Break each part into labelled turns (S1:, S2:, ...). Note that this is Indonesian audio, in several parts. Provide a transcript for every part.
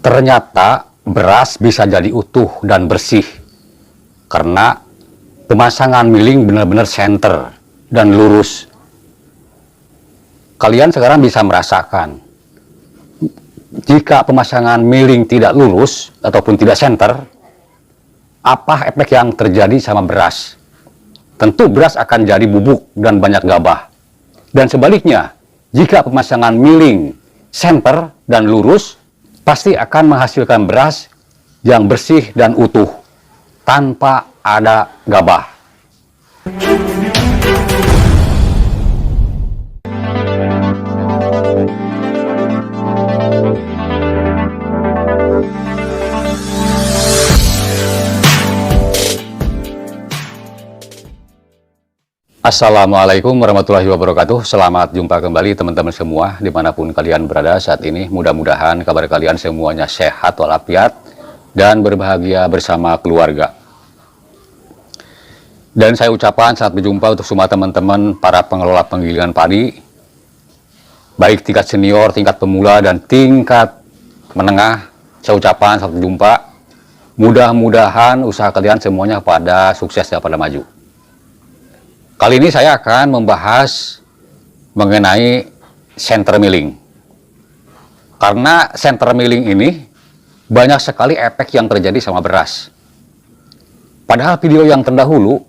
S1: Ternyata beras bisa jadi utuh dan bersih karena pemasangan milling benar-benar senter dan lurus. Kalian sekarang bisa merasakan, jika pemasangan milling tidak lurus ataupun tidak senter, apa efek yang terjadi sama beras? Tentu beras akan jadi bubuk dan banyak gabah. Dan sebaliknya, jika pemasangan milling senter dan lurus, pasti akan menghasilkan beras yang bersih dan utuh, tanpa ada gabah. Assalamualaikum warahmatullahi wabarakatuh. Selamat jumpa kembali teman-teman semua dimanapun kalian berada saat ini. Mudah-mudahan kabar kalian semuanya sehat walafiat dan berbahagia bersama keluarga. Dan saya ucapkan selamat berjumpa untuk semua teman-teman para pengelola penggilingan padi, baik tingkat senior, tingkat pemula, dan tingkat menengah. Saya ucapkan selamat berjumpa. Mudah-mudahan usaha kalian semuanya pada sukses dan pada maju. Kali ini saya akan membahas mengenai center milling. Karena center milling ini banyak sekali efek yang terjadi sama beras. Padahal video yang terdahulu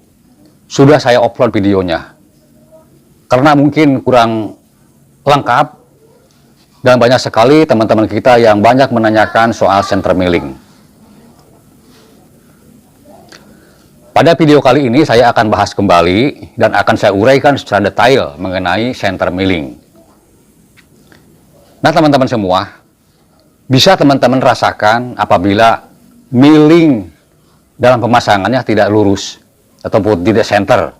S1: sudah saya upload videonya. Karena mungkin kurang lengkap dan banyak sekali teman-teman kita yang banyak menanyakan soal center milling. Pada video kali ini saya akan bahas kembali dan akan saya uraikan secara detail mengenai center milling. Nah teman-teman semua, bisa teman-teman rasakan apabila milling dalam pemasangannya tidak lurus ataupun tidak center.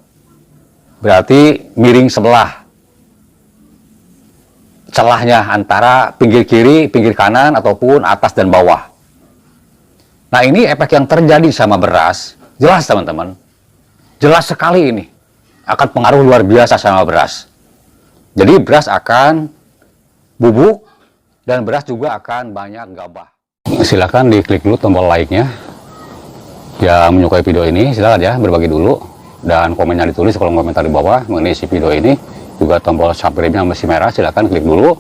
S1: Berarti miring sebelah. Celahnya antara pinggir kiri, pinggir kanan ataupun atas dan bawah. Nah ini efek yang terjadi sama beras. Jelas teman-teman, jelas sekali ini akan pengaruh luar biasa sama beras. Jadi beras akan bubuk dan beras juga akan banyak gabah. Silakan diklik dulu tombol like-nya. Yang menyukai video ini silakan ya berbagi dulu dan komennya ditulis kolom komentar di bawah mengenai isi video ini. Juga tombol subscribe-nya masih merah, silakan klik dulu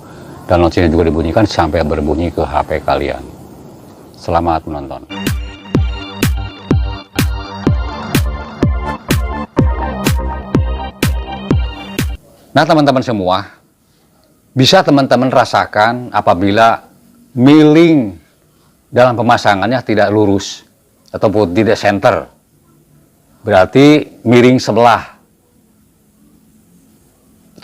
S1: dan loncengnya juga dibunyikan sampai berbunyi ke HP kalian. Selamat menonton. Nah teman-teman semua, bisa teman-teman rasakan apabila milling dalam pemasangannya tidak lurus ataupun tidak center. Berarti miring sebelah.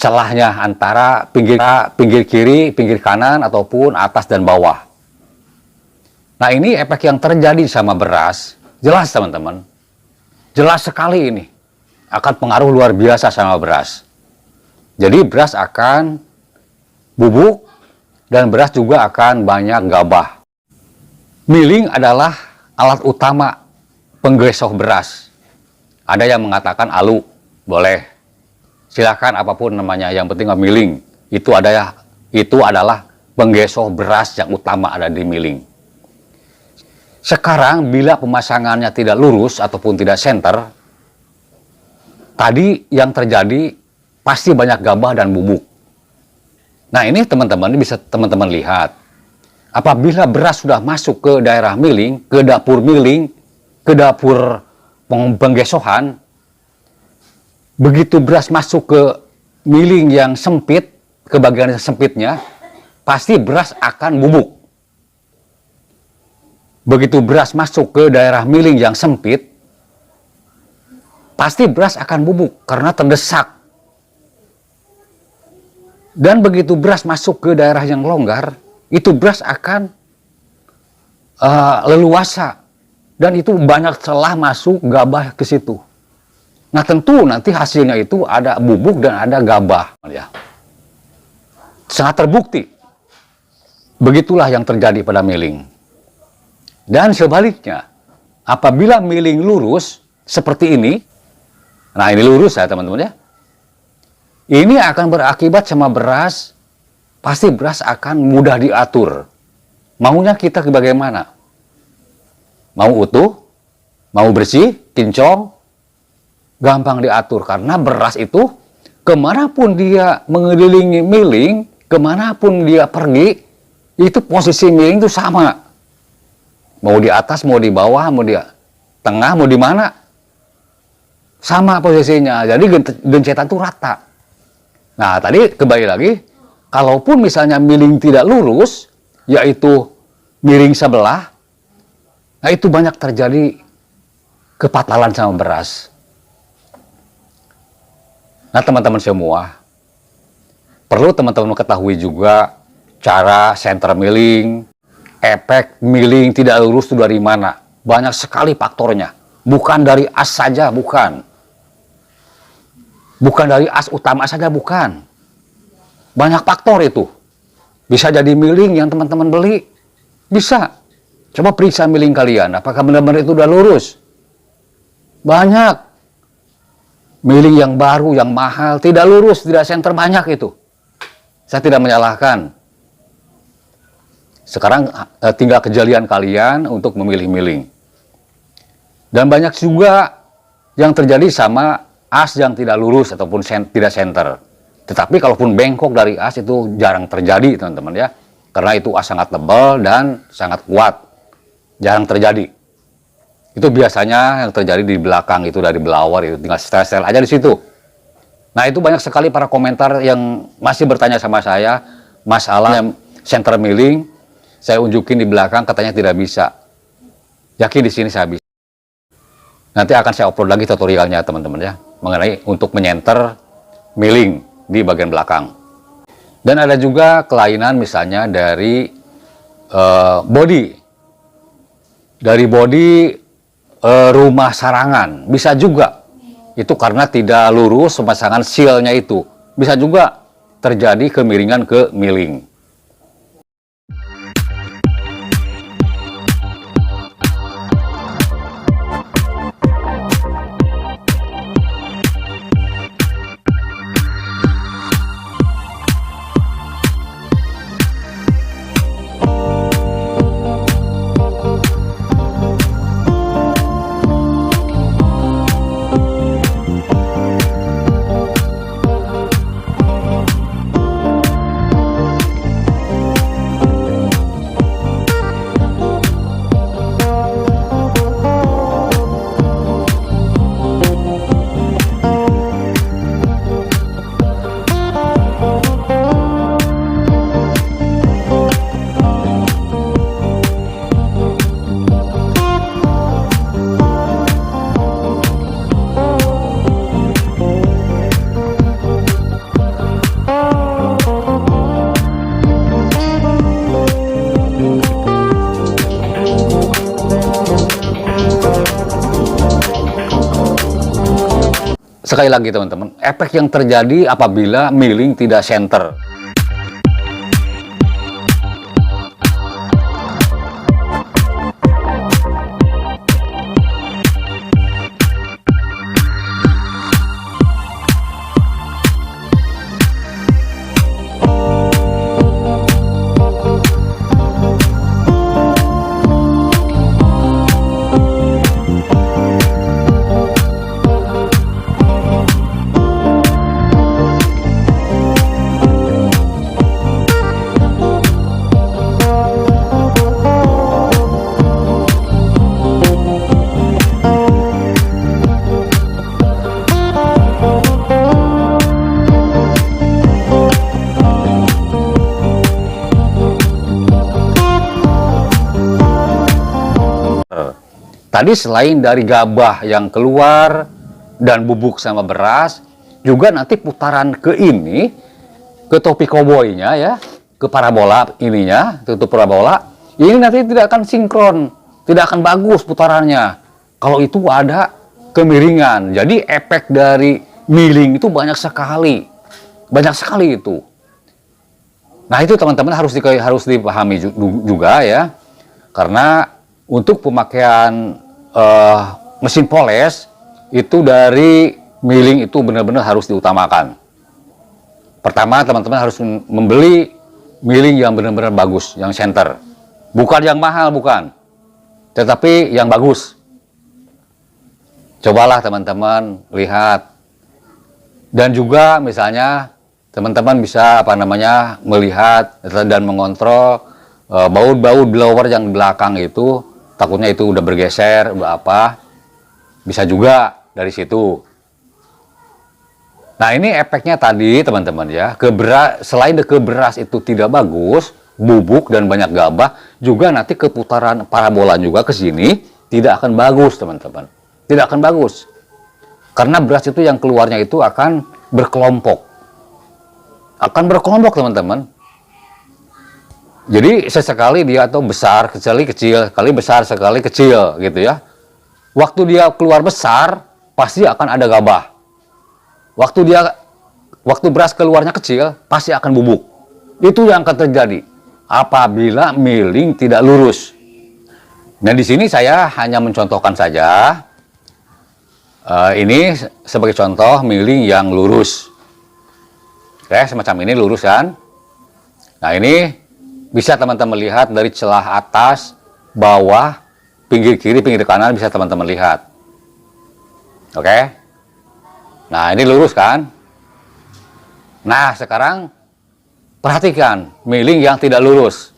S1: Celahnya antara pinggir kiri, pinggir kanan ataupun atas dan bawah. Nah ini efek yang terjadi sama beras, jelas teman-teman. Jelas sekali ini akan pengaruh luar biasa sama beras. Jadi beras akan bubuk dan beras juga akan banyak gabah. Milling adalah alat utama penggesok beras. Ada yang mengatakan alu, boleh. Silakan apapun namanya, yang penting milling. Itu adalah penggesok beras yang utama ada di milling. Sekarang bila pemasangannya tidak lurus ataupun tidak center, tadi yang terjadi pasti banyak gabah dan bubuk. Nah ini teman-teman bisa teman-teman lihat. Apabila beras sudah masuk ke daerah milling, ke dapur milling, ke dapur penggesokan, begitu beras masuk ke milling yang sempit, ke bagian sempitnya, pasti beras akan bubuk. Begitu beras masuk ke daerah milling yang sempit, pasti beras akan bubuk karena terdesak. Dan begitu beras masuk ke daerah yang longgar, itu beras akan leluasa. Dan itu banyak celah masuk gabah ke situ. Nah tentu nanti hasilnya itu ada bubuk dan ada gabah. Ya. Sangat terbukti. Begitulah yang terjadi pada milling. Dan sebaliknya, apabila milling lurus seperti ini, nah ini lurus ya teman-teman ya. Ini akan berakibat sama beras, pasti beras akan mudah diatur. Maunya kita bagaimana? Mau utuh, mau bersih, kinclong, gampang diatur. Karena beras itu, kemanapun dia mengelilingi miling, kemanapun dia pergi, itu posisi miling itu sama. Mau di atas, mau di bawah, mau di tengah, mau di mana, sama posisinya. Jadi gencetan itu rata. Nah, tadi kembali lagi, kalaupun misalnya miling tidak lurus, yaitu miring sebelah, nah itu banyak terjadi kepatalan sama beras. Nah, teman-teman semua, perlu teman-teman ketahui juga cara center milling, efek milling tidak lurus itu dari mana. Banyak sekali faktornya. Bukan dari as saja, bukan. Bukan dari as utama saja, bukan. Banyak faktor itu. Bisa jadi milling yang teman-teman beli. Bisa. Coba periksa milling kalian, apakah benar-benar itu udah lurus? Banyak. Milling yang baru, yang mahal, tidak lurus, tidak center, banyak itu. Saya tidak menyalahkan. Sekarang tinggal kejelian kalian untuk memilih milling. Dan banyak juga yang terjadi sama as yang tidak lurus ataupun tidak center. Tetapi kalaupun bengkok dari as itu jarang terjadi, teman-teman ya. Karena itu as sangat tebal dan sangat kuat. Jarang terjadi. Itu biasanya yang terjadi di belakang itu, dari belawar itu, tinggal setel-setel aja di situ. Nah, itu banyak sekali para komentar yang masih bertanya sama saya masalah center milling. Saya unjukin di belakang, katanya tidak bisa. Yakin di sini saya bisa. Nanti akan saya upload lagi tutorialnya, teman-teman ya, mengenai untuk menyenter milling di bagian belakang. Dan ada juga kelainan misalnya dari body. Dari body rumah sarangan. Bisa juga. Itu karena tidak lurus pemasangan sealnya itu. Bisa juga terjadi kemiringan ke milling. Sekali lagi teman-teman, efek yang terjadi apabila milling tidak center. Tadi selain dari gabah yang keluar dan bubuk sama beras, juga nanti putaran ke ini, ke topi koboynya ya, ke parabola ininya, tutup parabola, ini nanti tidak akan sinkron, tidak akan bagus putarannya. Kalau itu ada kemiringan, jadi efek dari milling itu banyak sekali itu. Nah itu teman-teman harus dipahami juga ya, karena untuk pemakaian mesin poles itu dari milling itu benar-benar harus diutamakan. Pertama teman-teman harus membeli milling yang benar-benar bagus, yang center. Bukan yang mahal, bukan. Tetapi yang bagus. Cobalah teman-teman lihat. Dan juga misalnya teman-teman bisa melihat dan mengontrol baut-baut blower yang di belakang itu, takutnya itu udah bergeser, udah apa. Bisa juga dari situ. Nah, ini efeknya tadi teman-teman ya, selain ke beras itu tidak bagus, bubuk dan banyak gabah, juga nanti keputaran parabola juga ke sini tidak akan bagus teman-teman. Tidak akan bagus. Karena beras itu yang keluarnya itu akan berkelompok. Akan berkelompok teman-teman. Jadi sesekali dia atau besar, sekali kecil, kali besar, sekali kecil gitu ya. Waktu dia keluar besar, pasti akan ada gabah. Waktu beras keluarnya kecil, pasti akan bubuk. Itu yang akan terjadi apabila milling tidak lurus. Nah, di sini saya hanya mencontohkan saja. Ini sebagai contoh milling yang lurus. Oke, semacam ini lurus kan? Nah, ini bisa teman-teman lihat dari celah atas, bawah, pinggir kiri, pinggir kanan bisa teman-teman lihat. Oke? Nah, ini lurus kan? Nah, sekarang perhatikan milling yang tidak lurus.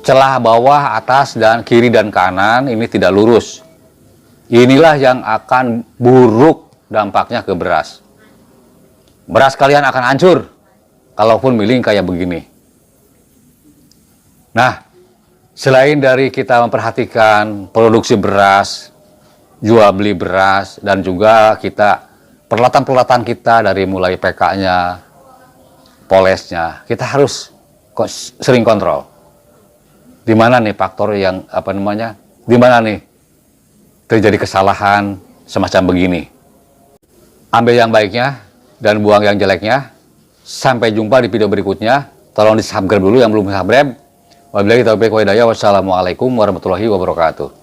S1: Celah bawah, atas, dan kiri dan kanan ini tidak lurus. Inilah yang akan buruk dampaknya ke beras. Beras kalian akan hancur kalaupun milling kayak begini. Nah, selain dari kita memperhatikan produksi beras, jual beli beras, dan juga kita peralatan-peralatan kita dari mulai PK-nya, polesnya, kita harus sering kontrol. Di mana nih faktor yang di mana nih terjadi kesalahan semacam begini. Ambil yang baiknya dan buang yang jeleknya. Sampai jumpa di video berikutnya. Tolong di subscribe dulu yang belum subscribe. Wabillahi taufiq wa hidayah. Wassalamualaikum warahmatullahi wabarakatuh.